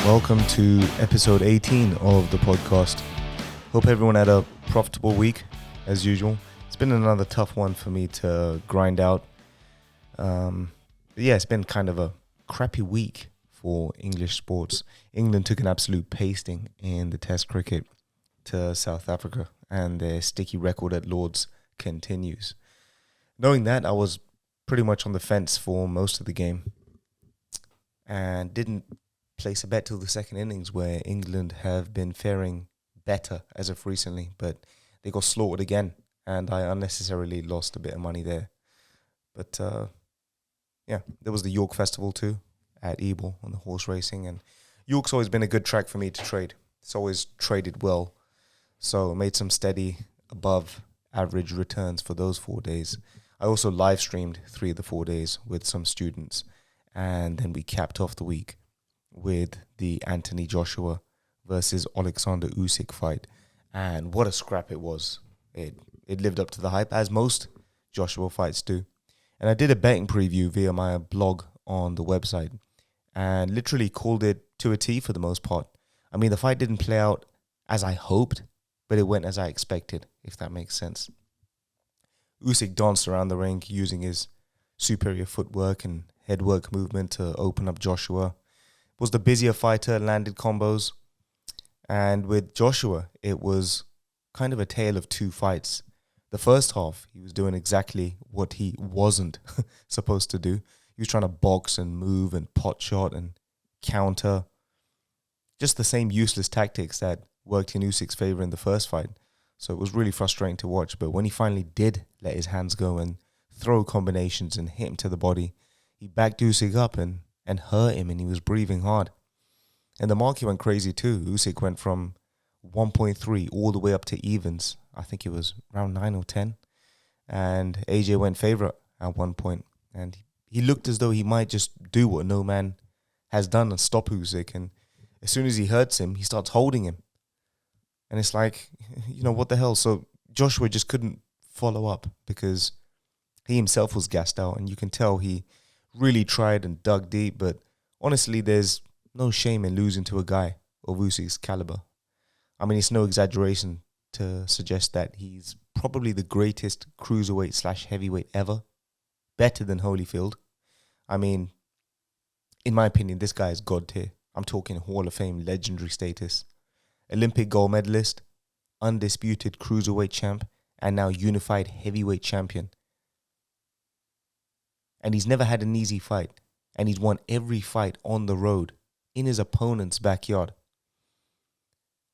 Welcome to episode 18 of the podcast. Hope everyone had a profitable week, as usual. It's been another tough one for me to grind out. It's been kind of a crappy week for English sports. England took an absolute pasting in the Test cricket to South Africa, and their sticky record at Lord's continues. Knowing that, I was pretty much on the fence for most of the game and didn't place a bet till the second innings, where England have been faring better as of recently, but they got slaughtered again, and I unnecessarily lost a bit of money there. But there was the York Festival too at Ebor on the horse racing, and York's always been a good track for me to trade. It's always traded well, so made some steady above average returns for those 4 days. I also live streamed 3 of the 4 days with some students, and then we capped off the week with the Anthony Joshua versus Alexander Usyk fight. And what a scrap it was. It lived up to the hype, as most Joshua fights do. And I did a betting preview via my blog on the website and literally called it to a T for the most part. I mean, the fight didn't play out as I hoped, but it went as I expected, if that makes sense. Usyk danced around the ring using his superior footwork and headwork movement to open up Joshua. Was the busier fighter, landed combos. And with Joshua, it was kind of a tale of two fights. The first half, he was doing exactly what he wasn't supposed to do. He was trying to box and move and pot shot and counter. Just the same useless tactics that worked in Usyk's favor in the first fight. So it was really frustrating to watch. But when he finally did let his hands go and throw combinations and hit him to the body, he backed Usyk up and hurt him, and he was breathing hard. And the market went crazy too. Usyk went from 1.3 all the way up to evens. I think it was around 9 or 10. And AJ went favourite at one point. And he looked as though he might just do what no man has done and stop Usyk. And as soon as he hurts him, he starts holding him. And it's like, what the hell? So Joshua just couldn't follow up because he himself was gassed out. And you can tell he really tried and dug deep, but honestly, there's no shame in losing to a guy of Usyk's caliber. I mean, it's no exaggeration to suggest that he's probably the greatest cruiserweight/heavyweight ever, better than Holyfield. I mean, in my opinion, this guy is God tier. I'm talking Hall of Fame legendary status. Olympic gold medalist, undisputed cruiserweight champ, and now unified heavyweight champion. And he's never had an easy fight. And he's won every fight on the road in his opponent's backyard.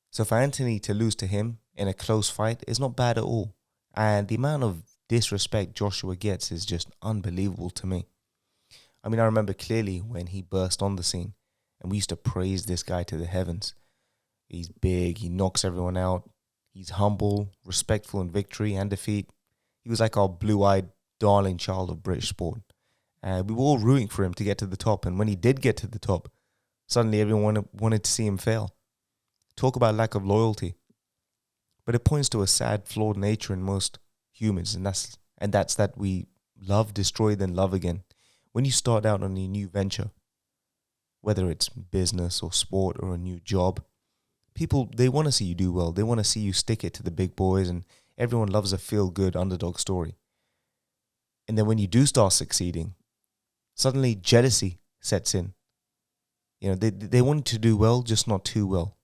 So for Anthony to lose to him in a close fight is not bad at all. And the amount of disrespect Joshua gets is just unbelievable to me. I mean, I remember clearly when he burst on the scene, and we used to praise this guy to the heavens. He's big, he knocks everyone out. He's humble, respectful in victory and defeat. He was like our blue-eyed darling child of British sport. We were all rooting for him to get to the top. And when he did get to the top, suddenly everyone wanted to see him fail. Talk about lack of loyalty. But it points to a sad, flawed nature in most humans. And that's that we love, destroy, then love again. When you start out on a new venture, whether it's business or sport or a new job, people, they want to see you do well. They want to see you stick it to the big boys. And everyone loves a feel-good underdog story. And then when you do start succeeding, suddenly jealousy sets in. They want to do well, just not too well,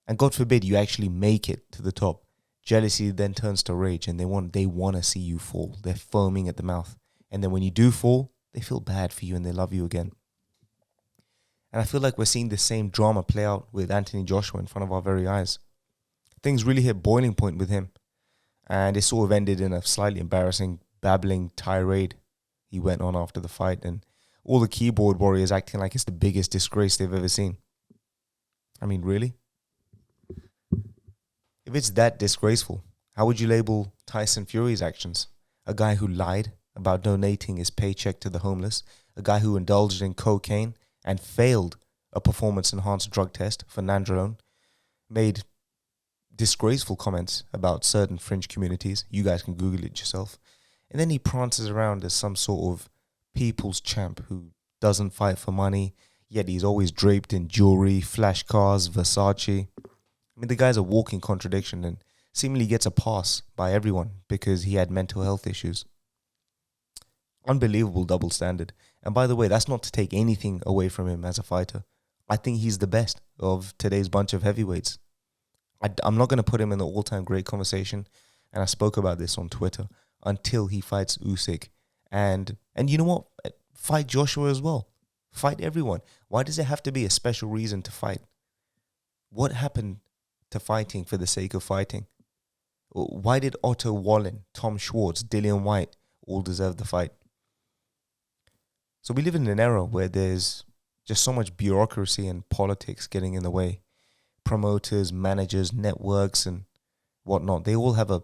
And God forbid you actually make it to the top. Jealousy then turns to rage, and they want to see you fall. They're foaming at the mouth. And then when you do fall, they feel bad for you and they love you again. And I feel like we're seeing the same drama play out with Anthony Joshua in front of our very eyes. Things really hit boiling point with him. And it sort of ended in a slightly embarrassing, babbling tirade he went on after the fight, and all the keyboard warriors acting like it's the biggest disgrace they've ever seen. I mean, really? If it's that disgraceful, how would you label Tyson Fury's actions? A guy who lied about donating his paycheck to the homeless, a guy who indulged in cocaine and failed a performance-enhanced drug test for nandrolone, made disgraceful comments about certain fringe communities. You guys can Google it yourself. And then he prances around as some sort of people's champ who doesn't fight for money. Yet he's always draped in jewelry, flash cars, Versace. I mean, the guy's a walking contradiction and seemingly gets a pass by everyone because he had mental health issues. Unbelievable double standard. And by the way, that's not to take anything away from him as a fighter. I think he's the best of today's bunch of heavyweights. I'm not going to put him in the all-time great conversation, and I spoke about this on Twitter, until he fights Usyk. And you know what? Fight Joshua as well. Fight everyone. Why does it have to be a special reason to fight? What happened to fighting for the sake of fighting? Why did Otto Wallin, Tom Schwartz, Dillian White all deserve the fight? So we live in an era where there's just so much bureaucracy and politics getting in the way. Promoters, managers, networks, and whatnot, they all have a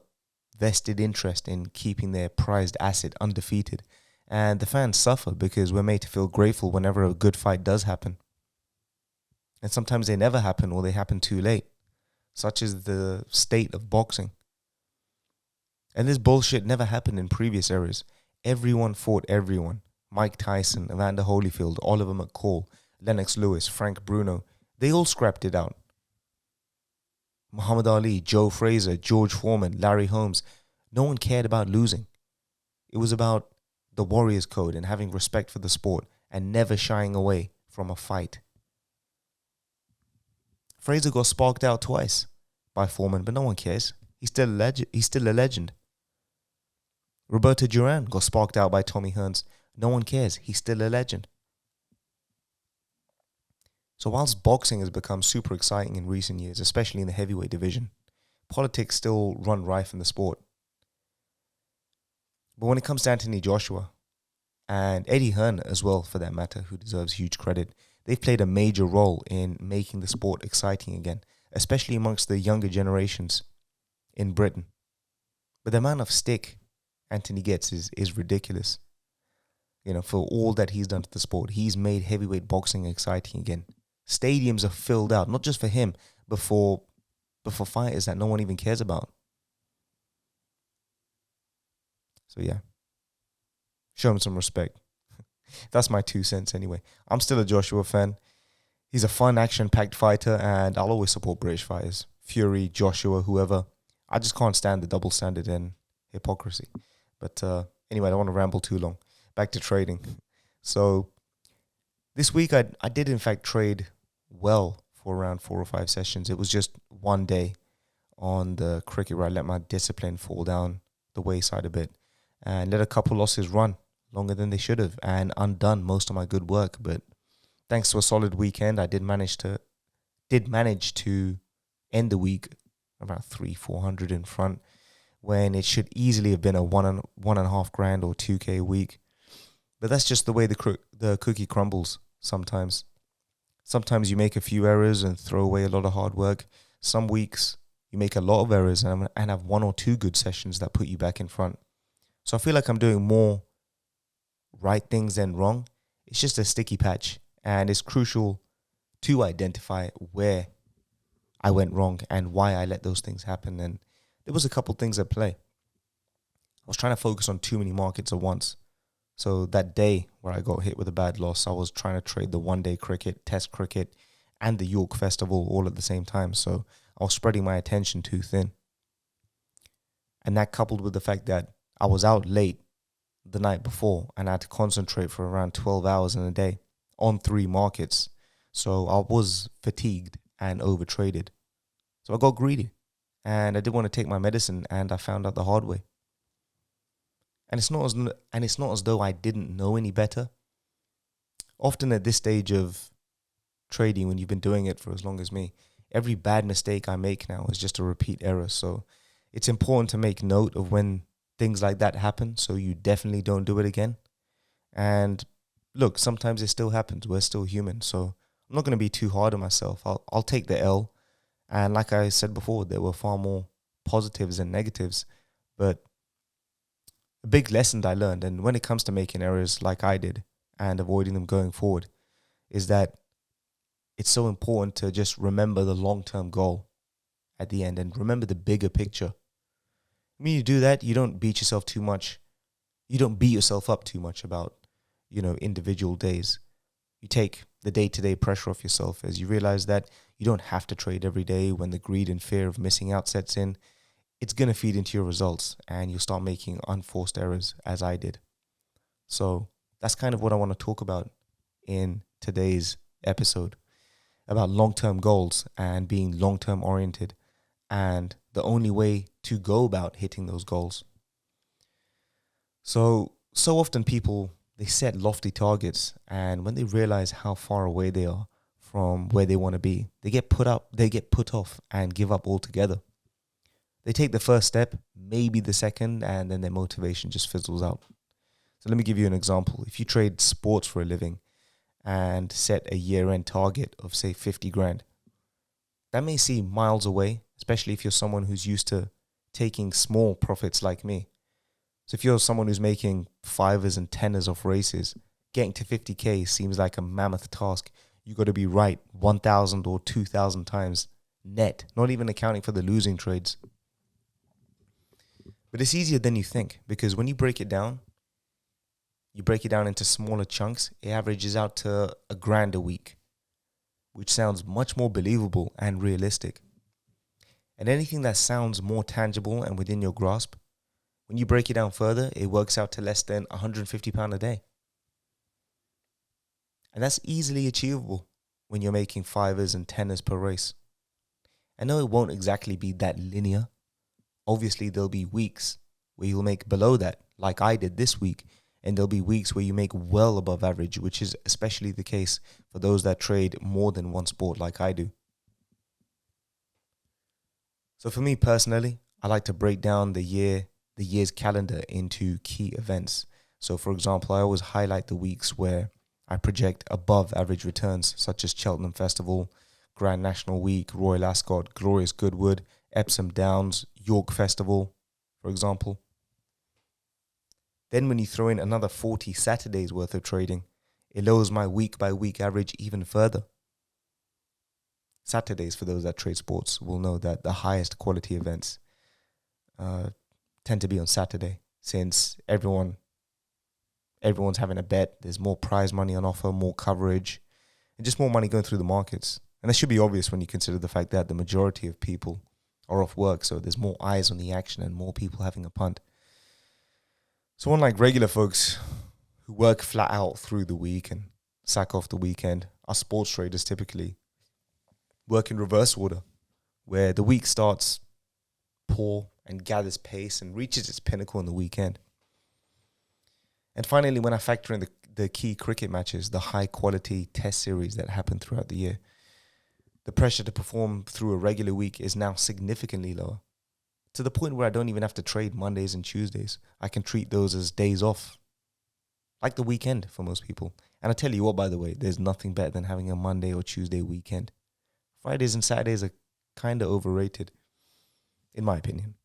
vested interest in keeping their prized asset undefeated. And the fans suffer because we're made to feel grateful whenever a good fight does happen. And sometimes they never happen or they happen too late. Such is the state of boxing. And this bullshit never happened in previous eras. Everyone fought everyone. Mike Tyson, Evander Holyfield, Oliver McCall, Lennox Lewis, Frank Bruno. They all scrapped it out. Muhammad Ali, Joe Frazier, George Foreman, Larry Holmes. No one cared about losing. It was about the Warriors Code and having respect for the sport and never shying away from a fight. Frazier got sparked out twice by Foreman, but no one cares. He's still a legend. Roberto Duran got sparked out by Tommy Hearns. No one cares. He's still a legend. So whilst boxing has become super exciting in recent years, especially in the heavyweight division, politics still run rife in the sport. But when it comes to Anthony Joshua and Eddie Hearn as well, for that matter, who deserves huge credit, they've played a major role in making the sport exciting again, especially amongst the younger generations in Britain. But the amount of stick Anthony gets is ridiculous. You know, for all that he's done to the sport, he's made heavyweight boxing exciting again. Stadiums are filled out, not just for him, but for fighters that no one even cares about. So yeah, show him some respect. That's my 2 cents anyway. I'm still a Joshua fan. He's a fun, action-packed fighter, and I'll always support British fighters. Fury, Joshua, whoever. I just can't stand the double standard and hypocrisy. But anyway, I don't want to ramble too long. Back to trading. So this week I did in fact trade well for around 4 or 5 sessions. It was just one day on the cricket where I let my discipline fall down the wayside a bit and let a couple losses run longer than they should have and undone most of my good work. But thanks to a solid weekend, I did manage to end the week about 300-400 in front, when it should easily have been a $1.5 grand or 2K a week. But that's just the way the cookie crumbles sometimes. Sometimes you make a few errors and throw away a lot of hard work. Some weeks you make a lot of errors and have 1 or 2 good sessions that put you back in front. So I feel like I'm doing more right things than wrong. It's just a sticky patch, and it's crucial to identify where I went wrong and why I let those things happen. And there was a couple things at play. I was trying to focus on too many markets at once. So that day where I got hit with a bad loss, I was trying to trade the one-day cricket, test cricket, and the York Festival all at the same time. So I was spreading my attention too thin. And that, coupled with the fact that I was out late the night before and I had to concentrate for around 12 hours in a day on 3 markets. So I was fatigued and overtraded. So I got greedy and I didn't want to take my medicine, and I found out the hard way. And it's not as though I didn't know any better. Often at this stage of trading, when you've been doing it for as long as me, every bad mistake I make now is just a repeat error. So it's important to make note of when things like that happen, so you definitely don't do it again. And look, sometimes it still happens. We're still human. So I'm not going to be too hard on myself. I'll take the L. And like I said before, there were far more positives than negatives. But a big lesson I learned, and when it comes to making errors like I did and avoiding them going forward, is that it's so important to just remember the long-term goal at the end and remember the bigger picture. When you do that, you don't beat yourself too much. You don't beat yourself up too much about, individual days. You take the day-to-day pressure off yourself, as you realize that you don't have to trade every day when the greed and fear of missing out sets in. It's going to feed into your results and you'll start making unforced errors, as I did. So that's kind of what I want to talk about in today's episode, about long-term goals and being long-term oriented and the only way to go about hitting those goals. So often people, they set lofty targets, and when they realize how far away they are from where they want to be, they get put off and give up altogether. They take the first step, maybe the second, and then their motivation just fizzles out. So let me give you an example. If you trade sports for a living and set a year-end target of, say, 50 grand, that may seem miles away, especially if you're someone who's used to taking small profits like me. So if you're someone who's making 5s and 10s off races, getting to 50K seems like a mammoth task. You got to be right 1,000 or 2,000 times net, not even accounting for the losing trades. But it's easier than you think, because when you break it down into smaller chunks, it averages out to $1,000 a week, which sounds much more believable and realistic. And anything that sounds more tangible and within your grasp, when you break it down further, it works out to less than £150 a day. And that's easily achievable when you're making 5s and 10s per race. I know it won't exactly be that linear. Obviously, there'll be weeks where you'll make below that, like I did this week, and there'll be weeks where you make well above average, which is especially the case for those that trade more than one sport like I do. So for me personally, I like to break down the year's calendar into key events. So for example, I always highlight the weeks where I project above average returns, such as Cheltenham Festival, Grand National Week, Royal Ascot, Glorious Goodwood, Epsom Downs, York Festival, for example. Then when you throw in another 40 Saturdays worth of trading, it lowers my week by week average even further. Saturdays, for those that trade sports, will know that the highest quality events tend to be on Saturday, since everyone's having a bet. There's more prize money on offer, more coverage, and just more money going through the markets. And that should be obvious when you consider the fact that the majority of people are off work, so there's more eyes on the action and more people having a punt. So unlike regular folks who work flat out through the week and sack off the weekend, us sports traders typically work in reverse order, where the week starts poor and gathers pace and reaches its pinnacle on the weekend. And finally, when I factor in the key cricket matches, the high-quality test series that happen throughout the year, the pressure to perform through a regular week is now significantly lower, to the point where I don't even have to trade Mondays and Tuesdays. I can treat those as days off, like the weekend for most people. And I tell you what, by the way, there's nothing better than having a Monday or Tuesday weekend. Fridays and Saturdays are kind of overrated, in my opinion.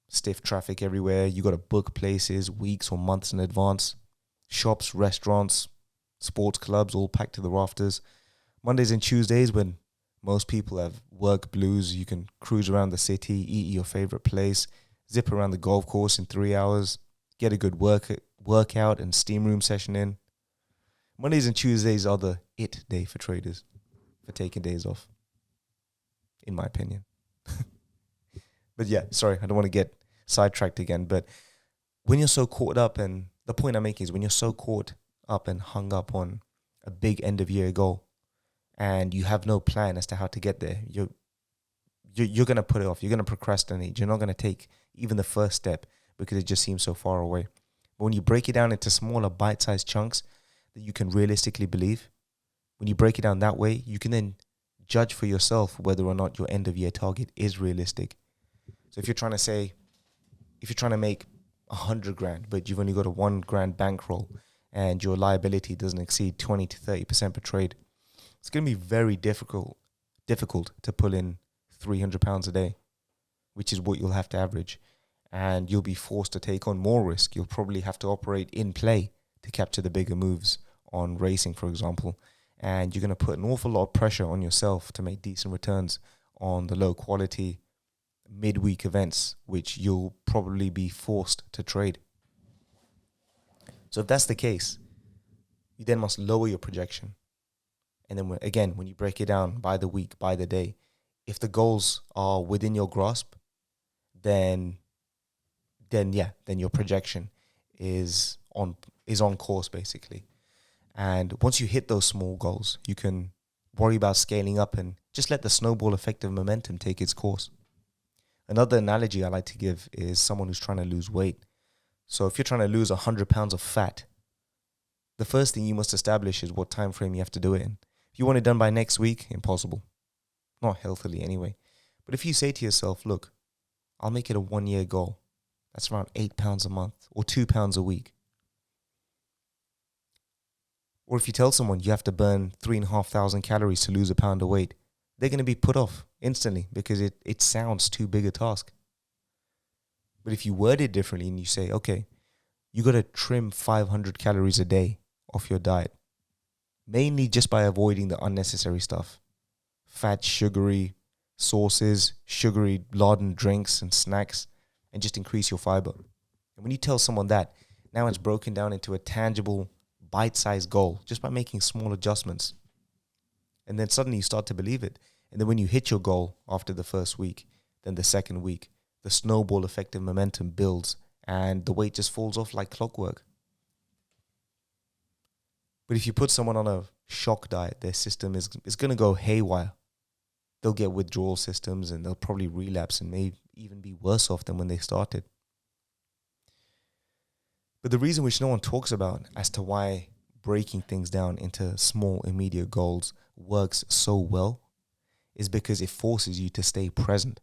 Stiff traffic everywhere. You got to book places weeks or months in advance. Shops, restaurants, sports clubs, all packed to the rafters. Mondays and Tuesdays, when most people have work blues, you can cruise around the city, eat your favorite place, zip around the golf course in 3 hours, get a good workout and steam room session in. Mondays and Tuesdays are the it day for traders, for taking days off, in my opinion. But yeah, sorry, I don't want to get sidetracked again. But when you're so caught up, and the point I'm making is when you're so caught up and hung up on a big end of year goal and you have no plan as to how to get there, you're going to put it off. You're going to procrastinate. You're not going to take even the first step because it just seems so far away. But when you break it down into smaller bite-sized chunks that you can realistically believe, when you break it down that way, you can then judge for yourself whether or not your end of year target is realistic. So if you're trying to make 100 grand, but you've only got a 1 grand bankroll and your liability doesn't exceed 20 to 30% per trade, it's going to be very difficult to pull in £300 a day, which is what you'll have to average. And you'll be forced to take on more risk. You'll probably have to operate in play to capture the bigger moves on racing, for example. And you're going to put an awful lot of pressure on yourself to make decent returns on the low quality midweek events, which you'll probably be forced to trade. So if that's the case, you then must lower your projection. And then again, when you break it down by the week, by the day, if the goals are within your grasp, then then your projection is on course basically. And once you hit those small goals, you can worry about scaling up and just let the snowball effect of momentum take its course. Another analogy I like to give is someone who's trying to lose weight. So if you're trying to lose 100 pounds of fat, the first thing you must establish is what time frame you have to do it in. If you want it done by next week, impossible. Not healthily anyway. But if you say to yourself, look, I'll make it a 1-year goal. That's around 8 pounds a month or 2 pounds a week. Or if you tell someone you have to burn 3,500 calories to lose a pound of weight, they're going to be put off instantly because it sounds too big a task. But if you word it differently and you say, okay, you got to trim 500 calories a day off your diet, mainly just by avoiding the unnecessary stuff. Fat, sugary sauces, sugary laden drinks and snacks, and just increase your fiber. And when you tell someone that, now it's broken down into a tangible, bite-sized goal just by making small adjustments. And then suddenly you start to believe it. And then when you hit your goal after the first week, then the second week, the snowball effect of momentum builds and the weight just falls off like clockwork. But if you put someone on a shock diet, their system is going to go haywire. They'll get withdrawal systems and they'll probably relapse and may even be worse off than when they started. But the reason which no one talks about as to why breaking things down into small immediate goals works so well is because it forces you to stay present.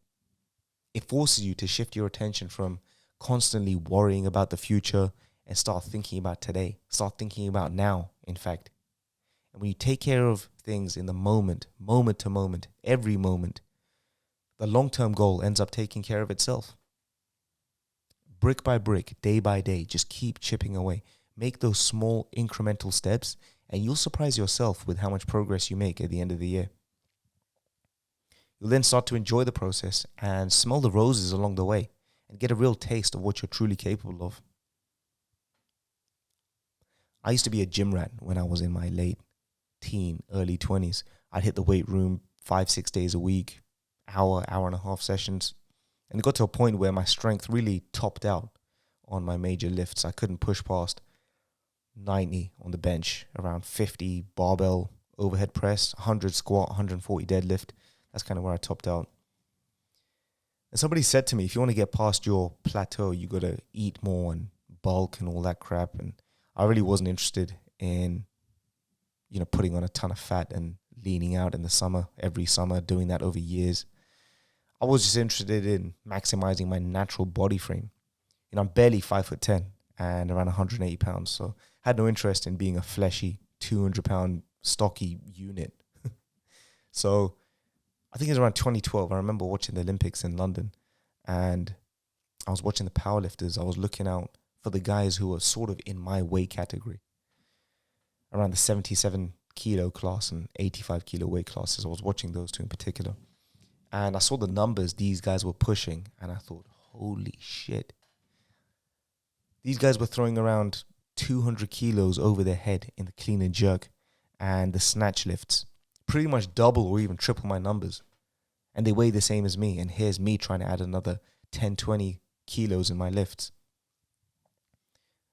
It forces you to shift your attention from constantly worrying about the future and start thinking about today. Start thinking about now, in fact. And when you take care of things in the moment to moment, every moment, the long-term goal ends up taking care of itself. Brick by brick, day by day, just keep chipping away. Make those small incremental steps and you'll surprise yourself with how much progress you make at the end of the year. You'll then start to enjoy the process and smell the roses along the way and get a real taste of what you're truly capable of. I used to be a gym rat when I was in my late teen, early 20s. I'd hit the weight room 5-6 days a week, hour and a half sessions. And it got to a point where my strength really topped out on my major lifts. I couldn't push past 90 on the bench, around 50 barbell overhead press, 100 squat, 140 deadlift. That's kind of where I topped out. And somebody said to me, if you want to get past your plateau, you got to eat more and bulk and all that crap. And I really wasn't interested in, putting on a ton of fat and leaning out in the summer, every summer, doing that over years. I was just interested in maximizing my natural body frame. I'm barely 5'10" and around 180 pounds. So I had no interest in being a fleshy 200-pound stocky unit. So I think it was around 2012. I remember watching the Olympics in London and I was watching the powerlifters. I was looking out for the guys who were sort of in my weight category, around the 77 kilo class and 85 kilo weight classes. I was watching those two in particular. And I saw the numbers these guys were pushing and I thought, holy shit. These guys were throwing around 200 kilos over their head in the clean and jerk and the snatch lifts. Pretty much double or even triple my numbers. And they weigh the same as me. And here's me trying to add another 10, 20 kilos in my lifts.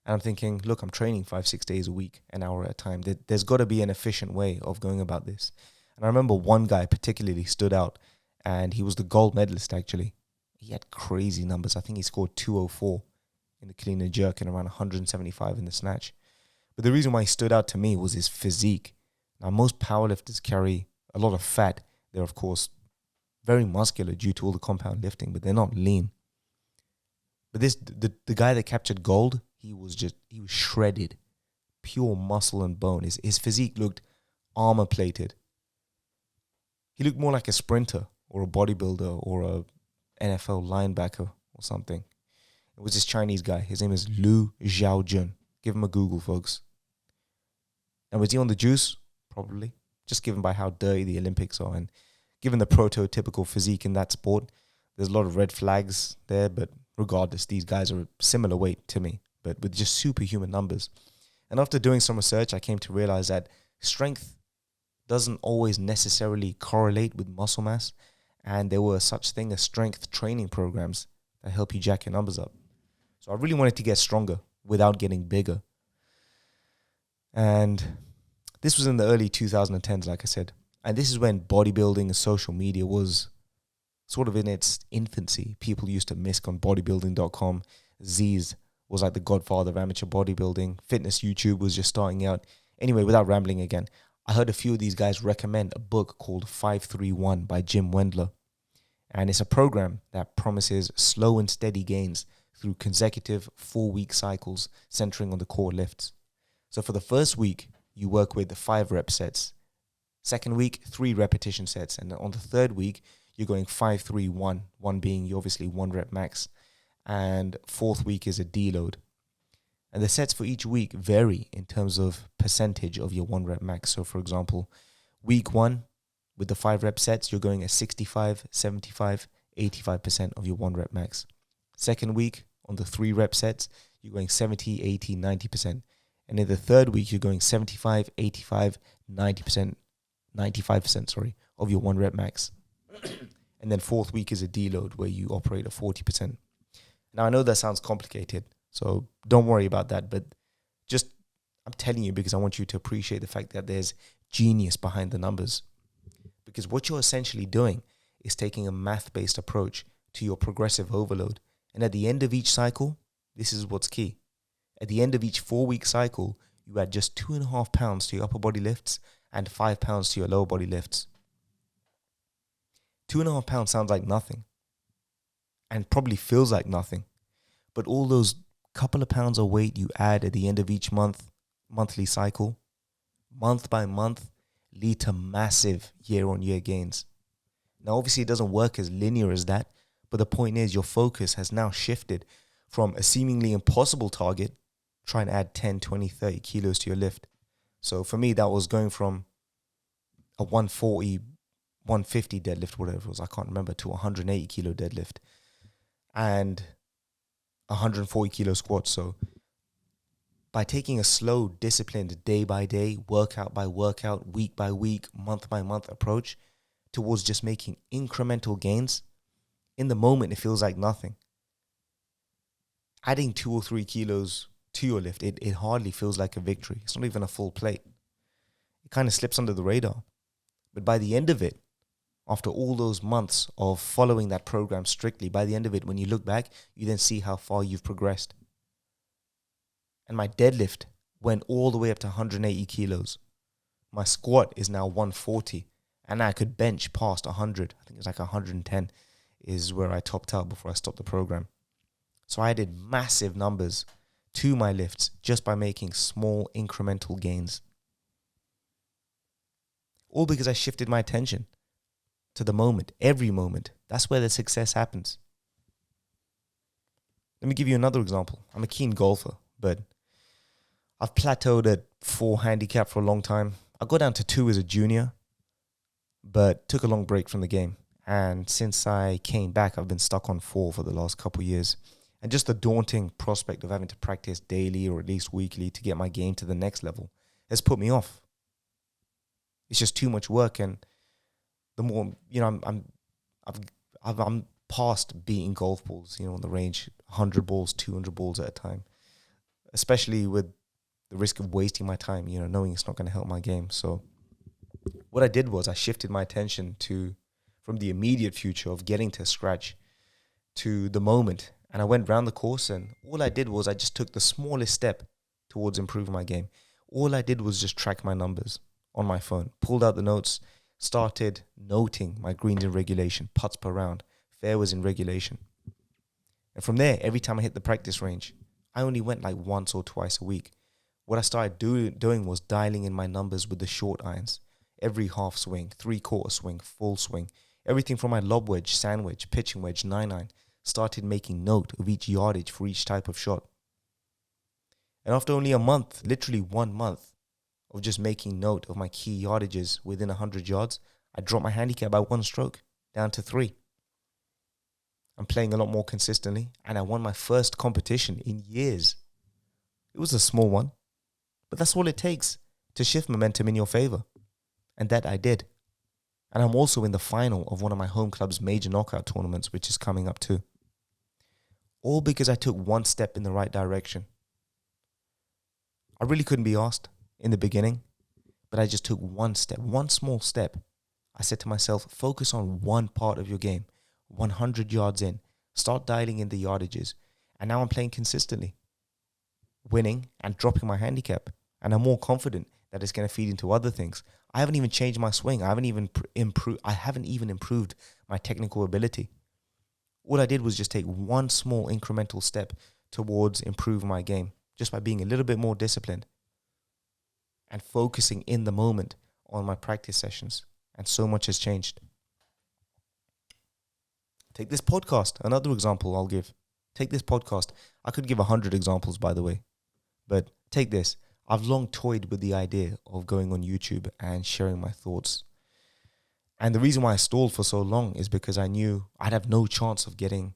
And I'm thinking, look, I'm training 5-6 days a week, an hour at a time. There's got to be an efficient way of going about this. And I remember one guy particularly stood out. And he was the gold medalist, actually. He had crazy numbers. I think he scored 204 in the clean and jerk and around 175 in the snatch. But the reason why he stood out to me was his physique. Now, most powerlifters carry a lot of fat. They're, of course, very muscular due to all the compound lifting, but they're not lean. But the guy that captured gold, he was shredded. Pure muscle and bone. His physique looked armor-plated. He looked more like a sprinter or a bodybuilder or a NFL linebacker or something. It was this Chinese guy. His name is Liu Xiaojun. Give him a Google, folks. And was he on the juice? Probably. Just given by how dirty the Olympics are. And given the prototypical physique in that sport, there's a lot of red flags there. But regardless, these guys are a similar weight to me, but with just superhuman numbers. And after doing some research, I came to realize that strength doesn't always necessarily correlate with muscle mass. And there were such thing as strength training programs that help you jack your numbers up. So I really wanted to get stronger without getting bigger. And this was in the early 2010s, like I said. And this is when bodybuilding and social media was sort of in its infancy. People used to misc on bodybuilding.com. Z's was like the godfather of amateur bodybuilding. Fitness YouTube was just starting out. Anyway, without rambling again, I heard a few of these guys recommend a book called 531 by Jim Wendler. And it's a program that promises slow and steady gains through consecutive 4-week cycles centering on the core lifts. So for the first week, you work with the 5 rep sets. Second week, 3 repetition sets. And on the third week, you're going 5-3-1, 1 being obviously 1 rep max. And fourth week is a deload. And the sets for each week vary in terms of percentage of your 1 rep max. So for example, week 1 with the 5 rep sets, you're going at 65, 75, 85% of your 1 rep max. Second week on the 3 rep sets, you're going 70, 80, 90%. And in the third week, you're going 75, 85, 90%, 95%, of your 1 rep max. And then fourth week is a deload where you operate at 40%. Now, I know that sounds complicated, so don't worry about that. But just, I'm telling you because I want you to appreciate the fact that there's genius behind the numbers. Because what you're essentially doing is taking a math-based approach to your progressive overload. And at the end of each cycle, this is what's key. At the end of each 4-week cycle, you add just 2.5 pounds to your upper body lifts and 5 pounds to your lower body lifts. 2.5 pounds sounds like nothing and probably feels like nothing. But all those couple of pounds of weight you add at the end of each monthly cycle, month by month, lead to massive year-on-year gains. Now, obviously, it doesn't work as linear as that, but the point is your focus has now shifted from a seemingly impossible target, trying to add 10, 20, 30 kilos to your lift. So for me, that was going from a 140, 150 deadlift, whatever it was, I can't remember, to 180 kilo deadlift and 140 kilo squats. So by taking a slow, disciplined day by day, workout by workout, week by week, month by month approach towards just making incremental gains, in the moment, it feels like nothing. Adding 2 or 3 kilos to your lift, it hardly feels like a victory. It's not even a full plate. It kind of slips under the radar. But by the end of it, after all those months of following that program strictly, by the end of it, when you look back, you then see how far you've progressed. And my deadlift went all the way up to 180 kilos. My squat is now 140. And I could bench past 100. I think it was like 110 is where I topped out before I stopped the program. So I did massive numbers to my lifts just by making small incremental gains. All because I shifted my attention to the moment, every moment. That's where the success happens. Let me give you another example. I'm a keen golfer, but I've plateaued at 4 handicap for a long time. I got down to 2 as a junior, but took a long break from the game. And since I came back, I've been stuck on 4 for the last couple of years. And just the daunting prospect of having to practice daily or at least weekly to get my game to the next level has put me off. It's just too much work, and the more, I'm past beating golf balls, on the range, 100 balls, 200 balls at a time, especially with the risk of wasting my time, knowing it's not going to help my game. So what I did was I shifted my attention from the immediate future of getting to scratch to the moment. And I went round the course, and all I did was I just took the smallest step towards improving my game. All I did was just track my numbers on my phone, pulled out the notes, started noting my greens in regulation, putts per round, fairways in regulation. And from there, every time I hit the practice range, I only went like once or twice a week. What I started doing was dialing in my numbers with the short irons. Every half swing, 3/4 swing, full swing, everything from my lob wedge, sand wedge, pitching wedge, 9-iron. Started making note of each yardage for each type of shot. And after only a month, literally 1 month of just making note of my key yardages within 100 yards, I dropped my handicap by 1 stroke, down to 3. I'm playing a lot more consistently, and I won my first competition in years. It was a small one, but that's all it takes to shift momentum in your favor. And that I did. And I'm also in the final of one of my home club's major knockout tournaments, which is coming up too. All because I took one step in the right direction. I really couldn't be asked in the beginning, but I just took one step, one small step. I said to myself, focus on one part of your game, 100 yards in. Start dialing in the yardages. And now I'm playing consistently, winning and dropping my handicap. And I'm more confident that it's going to feed into other things. I haven't even changed my swing. I haven't even improved my technical ability. All I did was just take one small incremental step towards improving my game, just by being a little bit more disciplined and focusing in the moment on my practice sessions. And so much has changed. Take this podcast, another example I'll give. Take this podcast. I could give 100 examples, by the way. But take this. I've long toyed with the idea of going on YouTube and sharing my thoughts. And the reason why I stalled for so long is because I knew I'd have no chance of getting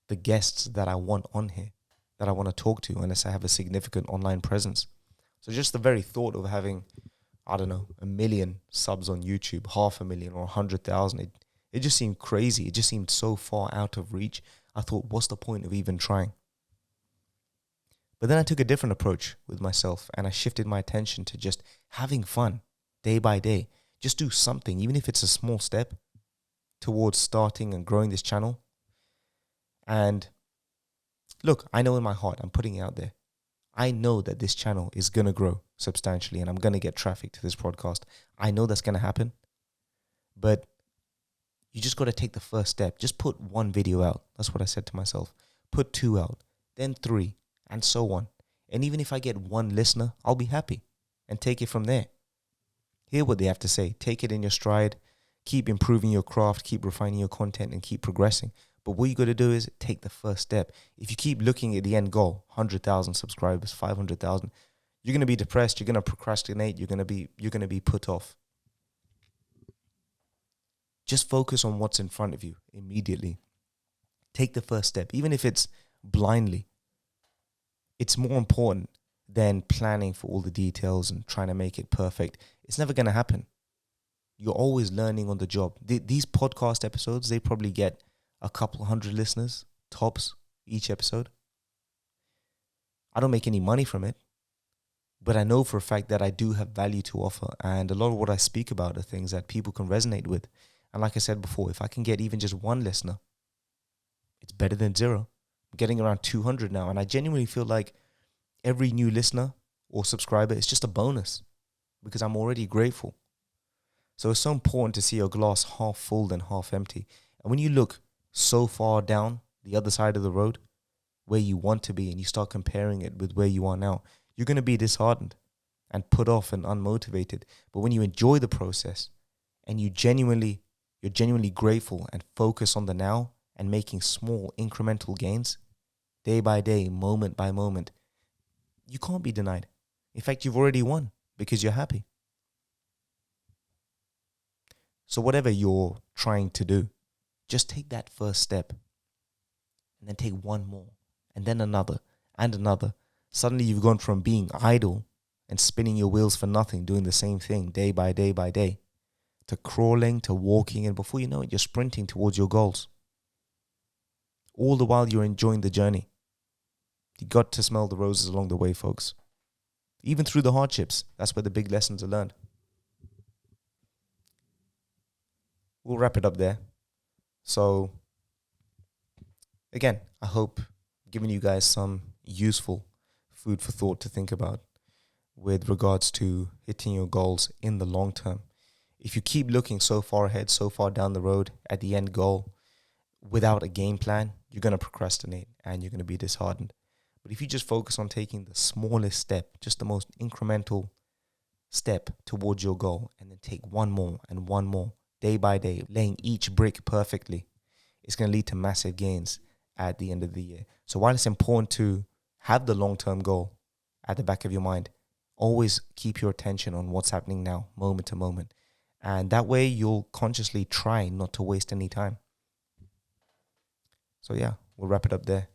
the guests that I want on here, that I want to talk to, unless I have a significant online presence. So just the very thought of having, 1 million subs on YouTube, 500,000 or 100,000, it just seemed crazy. It just seemed so far out of reach. I thought, what's the point of even trying? But then I took a different approach with myself, and I shifted my attention to just having fun day by day. Just do something, even if it's a small step, towards starting and growing this channel. And look, I know in my heart, I'm putting it out there, I know that this channel is going to grow substantially and I'm going to get traffic to this podcast. I know that's going to happen. But you just got to take the first step. Just put one video out. That's what I said to myself. Put 2 out, then 3, and so on. And even if I get 1 listener, I'll be happy and take it from there. Hear what they have to say. Take it in your stride. Keep improving your craft. Keep refining your content and keep progressing. But what you got to do is take the first step. If you keep looking at the end goal, 100,000 subscribers, 500,000, you're going to be depressed. You're going to procrastinate. You're going to be put off. Just focus on what's in front of you immediately. Take the first step, even if it's blindly. It's more important than planning for all the details and trying to make it perfect. It's never going to happen. You're always learning on the job. These podcast episodes, they probably get a couple hundred listeners, tops, each episode. I don't make any money from it, but I know for a fact that I do have value to offer. And a lot of what I speak about are things that people can resonate with. And like I said before, if I can get even just 1 listener, it's better than 0. I'm getting around 200 now. And I genuinely feel like every new listener or subscriber is just a bonus because I'm already grateful. So it's so important to see your glass half full than half empty. And when you look so far down the other side of the road where you want to be and you start comparing it with where you are now, you're going to be disheartened and put off and unmotivated. But when you enjoy the process and you're genuinely grateful and focus on the now and making small incremental gains day by day, moment by moment, you can't be denied. In fact, you've already won because you're happy. So whatever you're trying to do, just take that first step and then take 1 more and then another and another. Suddenly you've gone from being idle and spinning your wheels for nothing, doing the same thing day by day by day, to crawling, to walking, and before you know it, you're sprinting towards your goals. All the while you're enjoying the journey. You got to smell the roses along the way, folks. Even through the hardships, that's where the big lessons are learned. We'll wrap it up there. So, again, I hope I've given you guys some useful food for thought to think about with regards to hitting your goals in the long term. If you keep looking so far ahead, so far down the road at the end goal without a game plan, you're going to procrastinate and you're going to be disheartened. But if you just focus on taking the smallest step, just the most incremental step towards your goal, and then take 1 more and 1 more, day by day, laying each brick perfectly, it's going to lead to massive gains at the end of the year. So while it's important to have the long-term goal at the back of your mind, always keep your attention on what's happening now, moment to moment. And that way you'll consciously try not to waste any time. So yeah, we'll wrap it up there.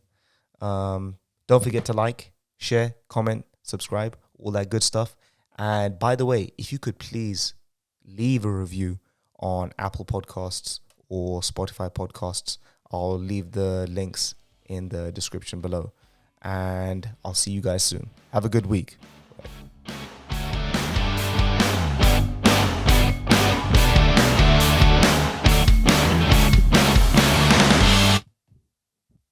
Don't forget to like, share, comment, subscribe, all that good stuff. And by the way, if you could please leave a review on Apple Podcasts or Spotify Podcasts. I'll leave the links in the description below. And I'll see you guys soon. Have a good week.